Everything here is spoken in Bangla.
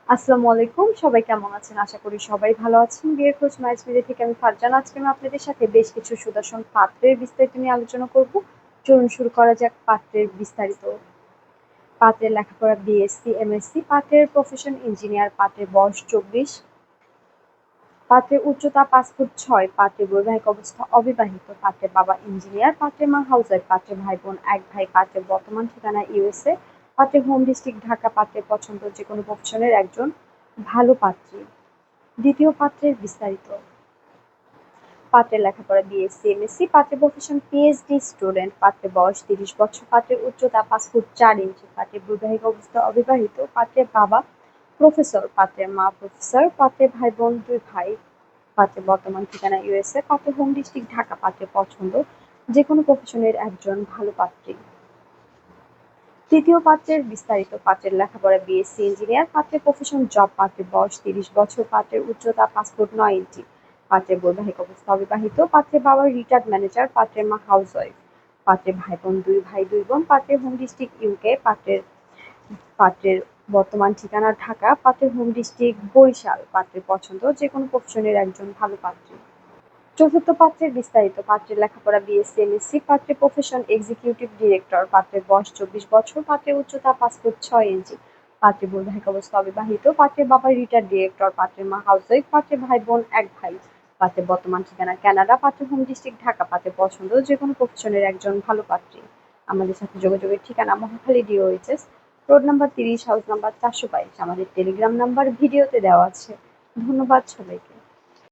আসসালামু আলাইকুম। সবাই কেমন আছেন? আশা করি সবাই ভালো আছেন। বিয়ের খোঁজ মাইজ মিডিয়া থেকে আমি ফারজানা। আজকে আমি আপনাদের সাথে বেশ কিছু সুদর্শন পাত্রের বিস্তারিত নিয়ে আলোচনা করব। চলুন শুরু করা যাক পাত্রের বিস্তারিত। পাত্রের লেখাপড়া বিএসসি, এমএসসি, পাত্রের প্রফেশন ইঞ্জিনিয়ার, পাত্রের বয়স 24, পাত্রের উচ্চতা 5 ফুট 6, পাত্রের বৈবাহিক অবস্থা অবিবাহিত, পাত্রের বাবা ইঞ্জিনিয়ার, পাত্রের মা হাউসওয়াইফ, পাত্রের ভাই বোন 1 ভাই, পাত্রের বর্তমান ঠিকানা ইউএসএ, পাত্রের হোম ডিস্ট্রিক্ট ঢাকা, পাত্রের পছন্দ যেকোনো প্রফেশনের একজন ভালো পাত্রী। দ্বিতীয় পাত্রের বিস্তারিত। পাত্রের লেখাপড়া বিএসসি, এমএসসি, পাত্রের প্রফেশন পিএইচডি স্টুডেন্ট, পাত্রের বয়স 30 বছর, পাত্রের উচ্চতা 5 ফুট 4 ইঞ্চি, পাত্রের বৈবাহিক অবস্থা অবিবাহিত, পাত্রের বাবা প্রফেসর, পাত্রের মা প্রফেসর, পাত্রের ভাই বোন 2 ভাই, পাত্রের বর্তমান ঠিকানা ইউএসএ, পাত্রের হোম ডিস্ট্রিক্ট ঢাকা, পাত্রের পছন্দ যেকোনো প্রফেশনের একজন ভালো পাত্রী। তৃতীয় পাত্রের বিস্তারিত। পাত্রের লেখাপড়া বিএসসি ইঞ্জিনিয়ার, পাত্রের প্রফেশন জব, পাত্রের বয়স 30 বছর, পাত্রের উচ্চতা 5 ফুট 9 ইঞ্চি, পাত্রের বৈবাহিক অবস্থা অবিবাহিত, পাত্রের বাবা রিটায়ার্ড ম্যানেজার, পাত্রের মা হাউসওয়াইফ, পাত্রের ভাই বোন 2 ভাই 2 বোন, পাত্রের হোম ডিস্ট্রিক্ট ইউকে, পাত্রের বর্তমান ঠিকানা ঢাকা, পাত্রের হোম ডিস্ট্রিক্ট বরিশাল, পাত্রের পছন্দ যেকোনো প্রফেশনের একজন ভালো পাত্রী। চতুর্থ পাত্রের বিস্তারিত। পাত্রের লেখাপড়া বিএসসি, এমএসসি, পাত্রের প্রফেশন এক্সিকিউটিভ ডিরেক্টর, পাত্রের বয়স 24 বছর, পাত্রের উচ্চতা 5 ফুট 6 ইঞ্চি, পাত্রের বৈবাহিক অবস্থা অবিবাহিত, পাত্রের বাবা রিটায়ার্ড ডিরেক্টর, পাত্রের মা হাউসওয়াইফ, পাত্রের ভাই বোন 1 ভাই, পাত্রের বর্তমান ঠিকানা কানাডা, পাত্রের হোম ডিস্ট্রিক্ট ঢাকা, পাত্রের পছন্দ যেকোনো প্রফেশনের একজন ভালো পাত্রী। আমাদের সাথে যোগাযোগের ঠিকানা Mohakhali DOHS, road number 30, house number 422। আমাদের টেলিগ্রাম নাম্বার ভিডিওতে দেওয়া আছে। ধন্যবাদ সবাইকে।